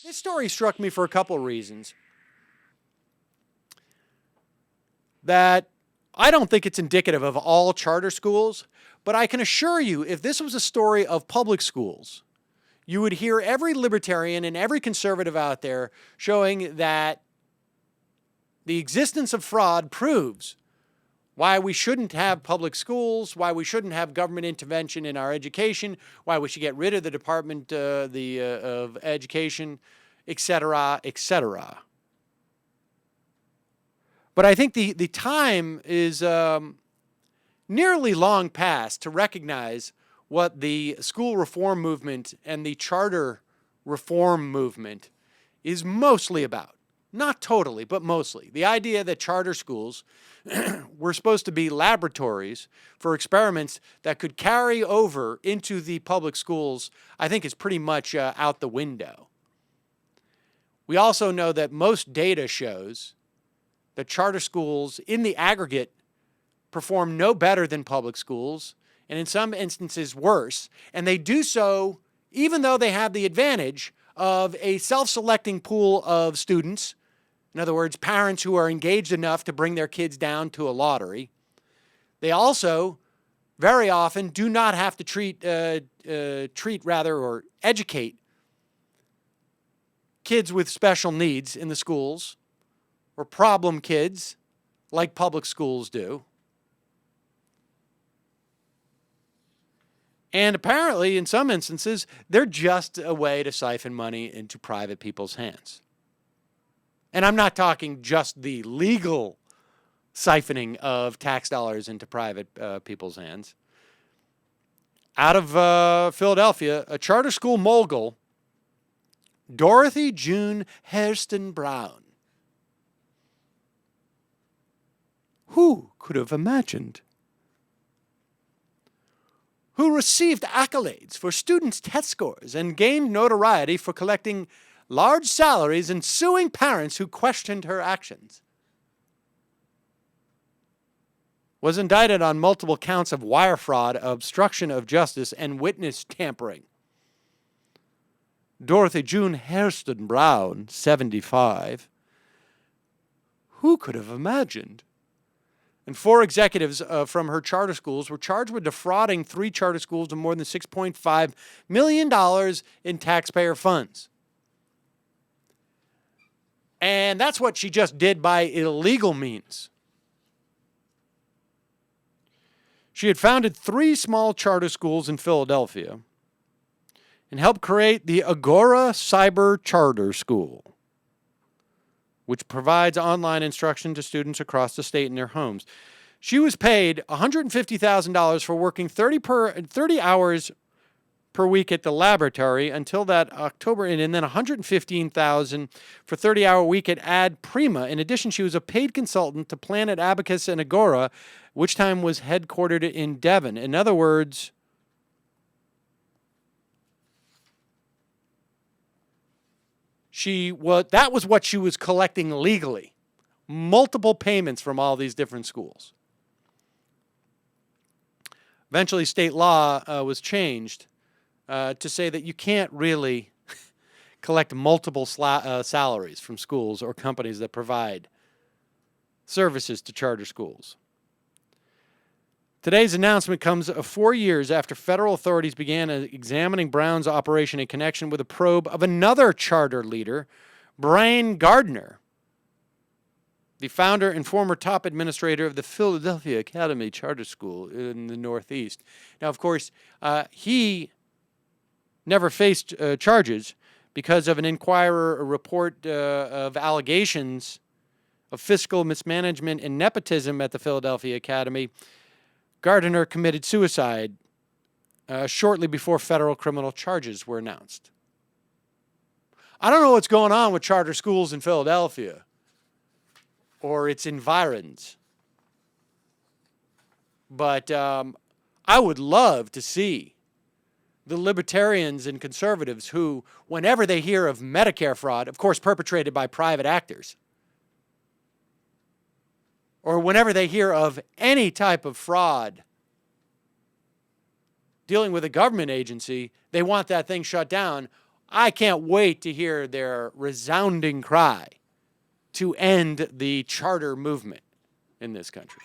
This story struck me for a couple of reasons. That I don't think it's indicative of all charter schools, but I can assure you, if this was a story of public schools, you would hear every libertarian and every conservative out there showing that the existence of fraud proves why we shouldn't have public schools, why we shouldn't have government intervention in our education, why we should get rid of the Department of Education, etc., etc. But I think the time is nearly long past to recognize what the school reform movement and the charter reform movement is mostly about. Not totally, but mostly. The idea that charter schools were supposed to be laboratories for experiments that could carry over into the public schools, I think is pretty much out the window. We also know that most data shows that charter schools in the aggregate perform no better than public schools, and in some instances worse, and they do so even though they have the advantage of a self-selecting pool of students. In other words, parents who are engaged enough to bring their kids down to a lottery. They also very often do not have to or educate kids with special needs in the schools or problem kids like public schools do. And apparently, in some instances, they're just a way to siphon money into private people's hands. And I'm not talking just the legal siphoning of tax dollars into private people's hands. Out of Philadelphia, a charter school mogul, Dorothy June Hairston Brown. Who could have imagined? Who received accolades for students' test scores and gained notoriety for collecting large salaries and suing parents who questioned her actions. Was indicted on multiple counts of wire fraud, obstruction of justice, and witness tampering. Dorothy June Hairston Brown, 75. Who could have imagined? And 4 executives from her charter schools were charged with defrauding 3 charter schools of more than $6.5 million in taxpayer funds. And that's what she just did by illegal means. She had founded 3 small charter schools in Philadelphia and helped create the Agora Cyber Charter School, which provides online instruction to students across the state in their homes. She was paid $150,000 for working 30 hours per week at the laboratory until that October, and then $115,000 for 30-hour week at Ad Prima. In addition, she was a paid consultant to Planet Abacus and Agora, which time was headquartered in Devon. In other words, that was what she was collecting legally. Multiple payments from all these different schools. Eventually, state law was changed to say that you can't really collect multiple salaries from schools or companies that provide services to charter schools. Today's announcement comes 4 years after federal authorities began examining Brown's operation in connection with a probe of another charter leader, Brian Gardner, the founder and former top administrator of the Philadelphia Academy Charter School in the Northeast. Now, of course, he never faced charges because of an Inquirer report of allegations of fiscal mismanagement and nepotism at the Philadelphia Academy. Gardner committed suicide shortly before federal criminal charges were announced. I don't know what's going on with charter schools in Philadelphia or its environs, but I would love to see the libertarians and conservatives who, whenever they hear of Medicare fraud, of course perpetrated by private actors, or whenever they hear of any type of fraud dealing with a government agency, they want that thing shut down. I can't wait to hear their resounding cry to end the charter movement in this country.